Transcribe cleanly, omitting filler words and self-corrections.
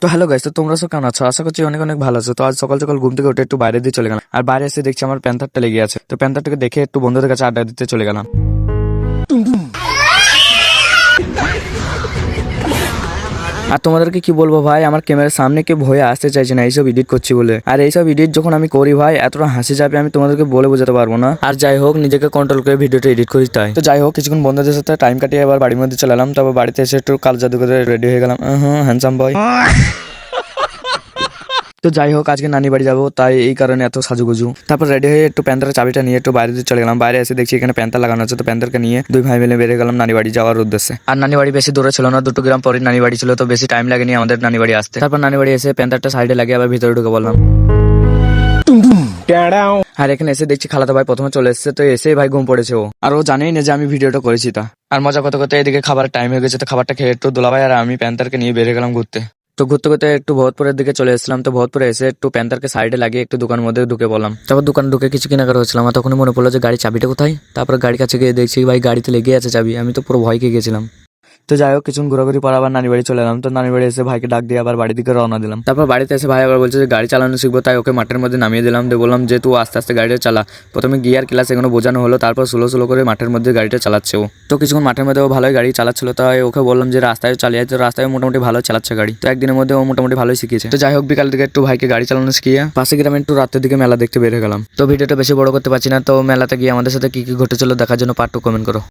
তো hello guys, তো তোমরা সব কেমন আছো? আশা করছি অনেক অনেক ভালো আছো। তো আজ সকাল সকাল ঘুম থেকে উঠে একটু বাইরে দিয়ে চলে গেলাম, আর বাইরে এসে দেখছি আমার প্যান্থারটা লেগে আছে। তো প্যান্থারটাকে দেখে একটু বন্ধুদের কাছে আড্ডা দিতে চলে গেলাম। আর তোমাদেরকে কি বলবো ভাই, আমার ক্যামেরার সামনে কেউ ভয়ে আসতে চাইছে না এইসব এডিট করছি বলে। আর এইসব এডিট যখন আমি করি ভাই, এতটা হাসি যাবে আমি তোমাদেরকে বলে বোঝাতে পারবো না। আর যাই হোক, নিজেকে কন্ট্রোল করে ভিডিওটা এডিট করি তাই। তো যাই হোক, কিছুক্ষণ বন্ধুদের সাথে টাইম কাটিয়ে এবার বাড়ির মধ্যে চলে এলাম। তারপর বাড়িতে এসে একটু কাল জাদু করে রেডি হয়ে গেলাম। Handsome boy. তো যাই হোক, আজকে নানি বাড়ি যাবো, তাই এই কারণে এত সাজুগুজু। তারপর রেডি হয়ে একটু প্যান্থারের চাবিটা নিয়ে একটু বাইরে দিয়ে চলে গেলাম। বাইরে এসে দেখছি এখানে প্যান্থার লাগানো আছে। তো প্যান্থারকে নিয়ে দুই ভাই মিলে বেরিয়ে গেলাম নানি বাড়ি যাওয়ার উদ্দেশ্যে। আর নানি বাড়ি বেশি দূরে ছিল না, 2 গ্রাম পরে নানি বাড়ি ছিল, তো বেশি টাইম লাগেনি আমাদের নানি বাড়ি আসতে। তারপর নানি বাড়ি এসে প্যান্থারটা সাইডে লাগিয়ে আবার ভিতরে ঢুকে বললাম। আর এখানে এসে দেখছি খালাতো ভাই প্রথমে চলে এসেছে। তো এসেই ভাই ঘুম পড়েছে ও, আর ও জানেই না যে আমি ভিডিওটা করেছি তা। আর মজা করতে করতে এদিকে খাবারের টাইম হয়ে গেছে। তো খাবারটা খেয়ে একটু দুলাভাই আর আমি প্যান্থারকে নিয়ে বেরিয়ে গেলাম ঘুরতে। তো ঘুরতে ঘুরতে একটু ভরতপুরের দিকে চলে এসেছিলাম। তো ভরতপুরে এসে একটু প্যান্থারকে সাইডে লাগিয়ে একটু দোকানের মধ্যে ঢুকে বললাম। তারপর দোকানে ঢুকে কিছু কেনাকাটা হচ্ছিলাম, আর তখনই মনে পড়লো যে গাড়ির চাবিটা কোথায়। তারপর গাড়ির কাছে গিয়ে দেখছি ভাই গাড়িতে লেগে আছে চাবি। আমি তো পুরো ভয় খেয়ে গেছিলাম। তো যাই হোক, কিছুক্ষণ ঘোরাঘুরি পর আবার নানি বাড়ি চলে এলাম। তো নানি বাড়ি এসে ভাইকে ডাক দিয়ে আবার বাড়ির দিকে রওনা দিলাম। তারপর বাড়িতে এসে ভাই আবার বলছে যে গাড়ি চালানো শিখবো, তাই ওকে মাঠের মধ্যে নামিয়ে দিলাম। দিয়ে বললাম যে তুই আস্তে আস্তে গাড়িটা চালা। প্রথমে গিয়ার ক্লাস এগুলো বোঝানো হলো, তারপর স্লো স্লো করে মাঠের মধ্যে গাড়িটা চালাচ্ছে ও। তো কিছুক্ষণ মাঠের মধ্যে ও ভালোই গাড়ি চালাচ্ছিল, তাই ওকে বললাম যে রাস্তায় চালিয়ে। তো রাস্তায় মোটামুটি ভালো চালাচ্ছে গাড়ি। তো একদিনের মধ্যে ও মোটামুটি ভালোই শিখেছে। তো যাই হোক, বিকালের দিকে একটু ভাইকে গাড়ি চালানো শিখিয়ে পাশে গ্রামে একটু রাতের দিকে মেলা দেখতে বের হয়ে গেলাম। তো ভিডিওটা বেশি বড় করতে পারছি না। তো মেলাতে গিয়ে আমাদের সাথে কি কি ঘটেছিল দেখার জন্য পার্ট 2 কমেন্ট করো।